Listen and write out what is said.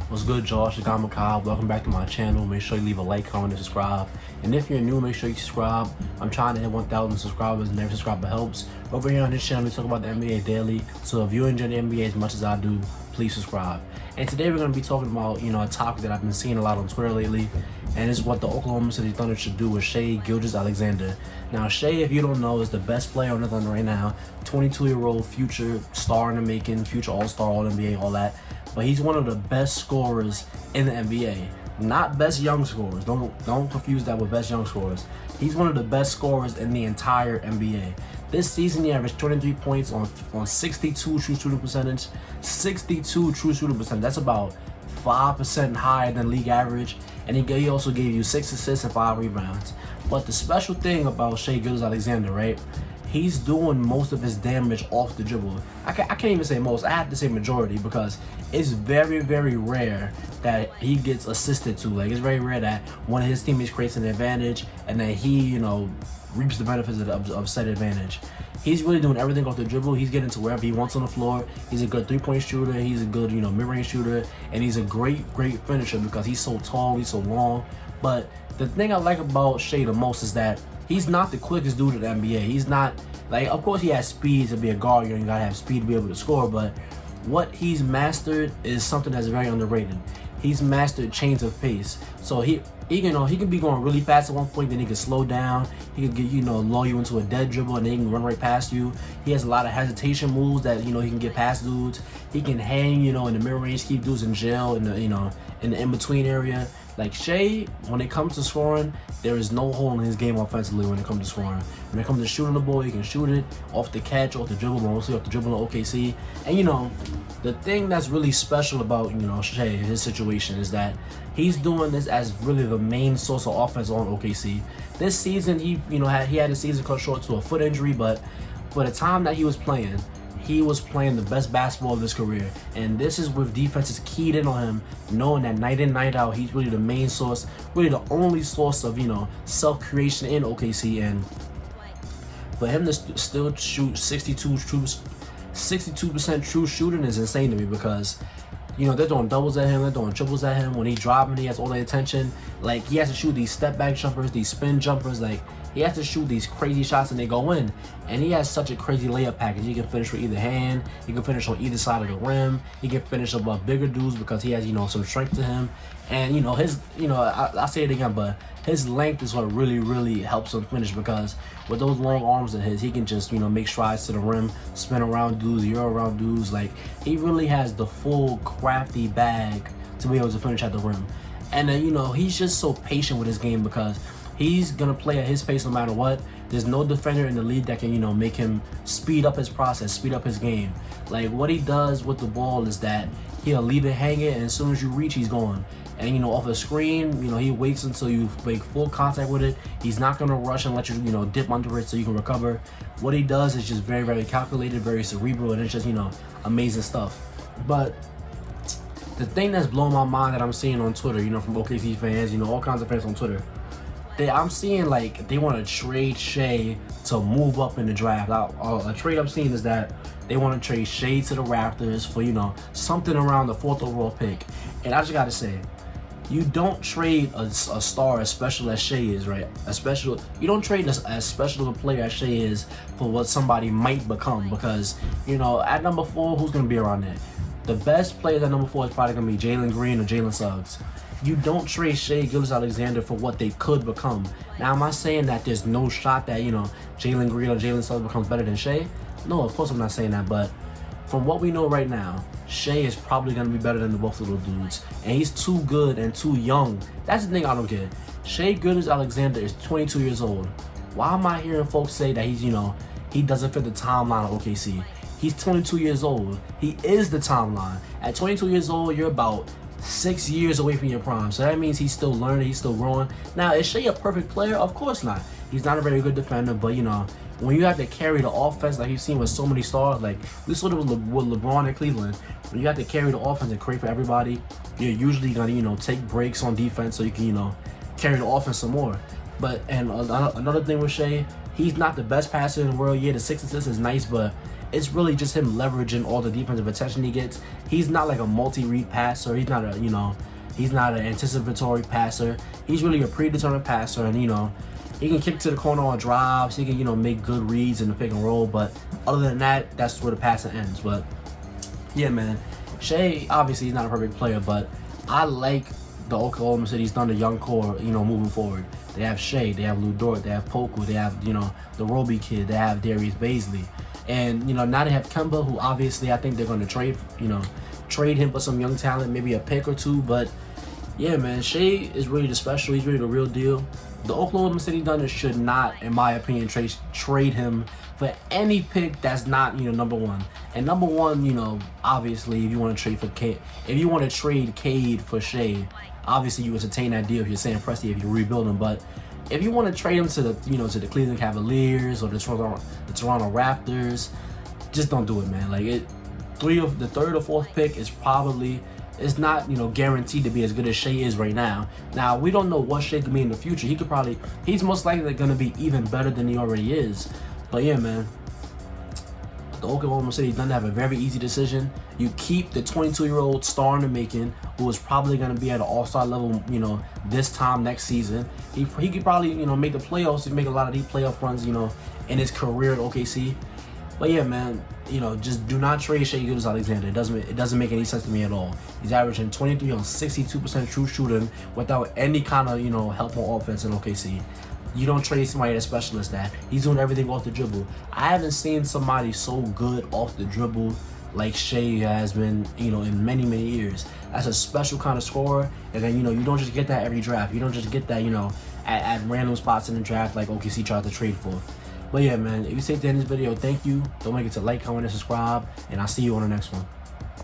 What's good, Josh? It's Makai. Welcome back to my channel. Make sure you leave a like, comment, and subscribe. And if you're new, make sure you subscribe. I'm trying to hit 1,000 subscribers, and every subscriber helps. Over here on this channel, we talk about the NBA daily. So if you enjoy the NBA as much as I do, please subscribe. And today we're going to be talking about, a topic that I've been seeing a lot on Twitter lately, and it's what the Oklahoma City Thunder should do with Shai Gilgeous-Alexander. Now, Shai, if you don't know, is the best player on the Thunder right now. 22-year-old future star in the making, future All-Star, All-NBA, all that. But he's one of the best scorers in the NBA. Not best young scorers. Don't confuse that with best young scorers. He's one of the best scorers in the entire NBA. This season, he averaged 23 points on 62 true shooting percentage. 62 true shooting percentage. That's about 5% higher than league average. And he also gave you 6 assists and 5 rebounds. But the special thing about Shai Gilgeous-Alexander, right? He's doing most of his damage off the dribble. I can't even say most. I have to say majority, because it's very, very rare that he gets assisted to. Like, it's very rare that one of his teammates creates an advantage and then he, reaps the benefits of said advantage. He's really doing everything off the dribble. He's getting to wherever he wants on the floor. He's a good three-point shooter. He's a good, mid-range shooter. And he's a great finisher because he's so tall, he's so long. But the thing I like about Shai the most is that he's not the quickest dude in the NBA. He's not, like, of course he has speed to be a guard. You gotta have speed to be able to score, but what he's mastered is something that's very underrated. He's mastered change of pace. So he can be going really fast at one point, then he can slow down. He can get, lull you into a dead dribble, and then he can run right past you. He has a lot of hesitation moves that, he can get past dudes. He can hang, in the mid-range, keep dudes in jail, in the, in the in-between area. Like, Shai, when it comes to scoring, there is no hole in his game offensively when it comes to scoring. When it comes to shooting the ball, he can shoot it off the catch, off the dribble, mostly off the dribble in OKC. And, the thing that's really special about, Shai, his situation, is that he's doing this as really the main source of offense on OKC. This season, he had his season cut short to a foot injury, but for the time that he was playing the best basketball of his career. And this is with defenses keyed in on him, knowing that night in, night out, he's really the main source, really the only source of, self-creation in OKC. And for him to still shoot 62% true shooting is insane to me, because they're throwing doubles at him, they're throwing triples at him. When he's driving, he has all the attention. Like, he has to shoot these step back jumpers, these spin jumpers. Like, he has to shoot these crazy shots and they go in. And he has such a crazy layup package. He can finish with either hand. He can finish on either side of the rim. He can finish above bigger dudes because he has, some strength to him. And, his, I'll say it again, but his length is what really, really helps him finish, because with those long arms of his, he can just, make strides to the rim, spin around dudes, euro around dudes. Like, he really has the full crafty bag to be able to finish at the rim. And then, he's just so patient with his game, because he's going to play at his pace no matter what. There's no defender in the league that can, make him speed up his process, speed up his game. Like, what he does with the ball is that he'll leave it hanging, and as soon as you reach, he's gone. And, off a screen, he waits until you make full contact with it. He's not going to rush and let you, dip under it so you can recover. What he does is just very, very calculated, very cerebral, and it's just, amazing stuff. But the thing that's blowing my mind that I'm seeing on Twitter, from OKC fans, all kinds of fans on Twitter, I'm seeing, like, they want to trade Shai to move up in the draft. A trade I'm seeing is that they want to trade Shai to the Raptors for, something around the 4th overall pick. And I just got to say, you don't trade a star as special as Shai is, right? You don't trade as special of a player as Shai is for what somebody might become, because, at number 4, who's going to be around there? The best player at number 4 is probably going to be Jalen Green or Jalen Suggs. You don't trade Shai Gilgeous-Alexander for what they could become. Now, am I saying that there's no shot that, Jalen Green or Jalen Suggs becomes better than Shai? No, of course I'm not saying that, but from what we know right now, Shai is probably going to be better than the both of those dudes. And he's too good and too young. That's the thing I don't get. Shai Gilgeous-Alexander is 22 years old. Why am I hearing folks say that he's, he doesn't fit the timeline of OKC? He's 22 years old. He is the timeline. At 22 years old, you're about 6 years away from your prime. So that means he's still learning, he's still growing. Now, is Shai a perfect player? Of course not. He's not a very good defender, but, when you have to carry the offense, like you've seen with so many stars, like we saw it with LeBron at Cleveland, when you have to carry the offense and create for everybody, you're usually gonna, take breaks on defense so you can, carry the offense some more. But, and another thing with Shai, he's not the best passer in the world. Yeah, the 6 assists is nice, but it's really just him leveraging all the defensive attention he gets. He's not like a multi-read passer. He's not a, he's not an anticipatory passer. He's really a predetermined passer, and he can kick to the corner on drives. He can, make good reads in the pick and roll. But other than that, that's where the passing ends. But yeah, man, Shai, obviously he's not a perfect player, but I like the Oklahoma City's Thunder young core, moving forward. They have Shai, they have Lou Dort, they have Poku, they have, the Roby kid, they have Darius Baisley. And, now they have Kemba, who obviously I think they're going to trade him for some young talent, maybe a pick or two. But yeah, man, Shai is really the special. He's really the real deal. The Oklahoma City Thunder should not, in my opinion, trade him for any pick that's not, number one. And number one, obviously, if you want to trade Cade for Shai, obviously you entertain that deal if you're Sam Presti, if you're rebuilding. But if you want to trade him to the, to the Cleveland Cavaliers or the Toronto Raptors, just don't do it, man. Like the third or fourth pick is probably. It's not, guaranteed to be as good as Shai is right now. Now, we don't know what Shai could be in the future. He's most likely going to be even better than he already is. But yeah, man, the Oklahoma City Thunder have a very easy decision. You keep the 22-year-old star in the making, who is probably going to be at an all-star level, this time next season. He could probably, make the playoffs. He make a lot of these playoff runs, in his career at OKC. But yeah, man, just do not trade Shai Gilgeous-Alexander. It doesn't make any sense to me at all. He's averaging 23 on 62% true shooting without any kind of, help on offense in OKC. You don't trade somebody that's specialist that. He's doing everything off the dribble. I haven't seen somebody so good off the dribble like Shai has been, in many, many years. That's a special kind of scorer. And then, you don't just get that every draft. You don't just get that, at random spots in the draft like OKC tried to trade for. But yeah, man, if you stayed to the end of this video, thank you. Don't forget to like, comment, and subscribe. And I'll see you on the next one.